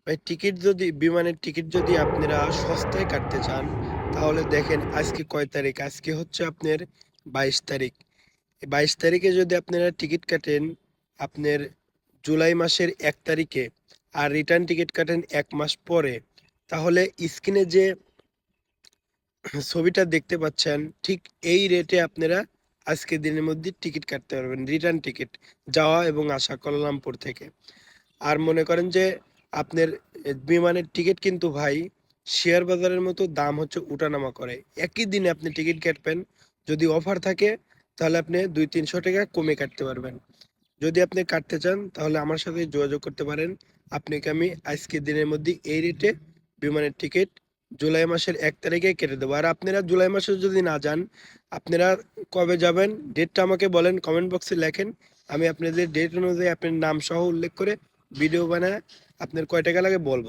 ভাই টিকিট যদি বিমানের টিকিট যদি আপনারা সস্তায় কাটতে চান, তাহলে দেখেন আজকে কয় তারিখ? আজকে হচ্ছে আপনার 22 তারিখ। এই 22 তারিখে যদি আপনারা টিকিট কাটেন আপনার জুলাই মাসের ১ তারিখে আর রিটার্ন টিকিট কাটেন ১ মাস পরে, তাহলে স্ক্রিনে যে ছবিটা দেখতে পাচ্ছেন ঠিক এই রেটে আপনারা আজকের দিনের মধ্যে টিকিট কাটতে পারবেন, রিটার্ন টিকিট যাওয়া এবং আসা কুয়ালালামপুর থেকে। আর মনে করেন যে আপনার বিমানের টিকিট কিন্তু ভাই শেয়ার বাজারের মতো দাম হচ্ছে উঠানামা করে। একই দিনে আপনি টিকিট কাটবেন, যদি অফার থাকে তাহলে আপনি ২-৩০০ টাকা কমে কাটতে পারবেন। যদি আপনি কাটতে চান তাহলে আমার সাথে যোগাযোগ করতে পারেন। আপনাকে আমি আজকের দিনের মধ্যে এই রেটে বিমানের টিকিট জুলাই মাসের ১ তারিখে কেটে দেবো। আর আপনারা জুলাই মাসে যদি না যান, আপনারা কবে যাবেন ডেটটা আমাকে বলেন, কমেন্ট বক্সে লেখেন। আমি আপনাদের ডেট অনুযায়ী আপনার নাম সহ উল্লেখ করে ভিডিও বানায় আপনার কয় টাকা লাগে বলবো।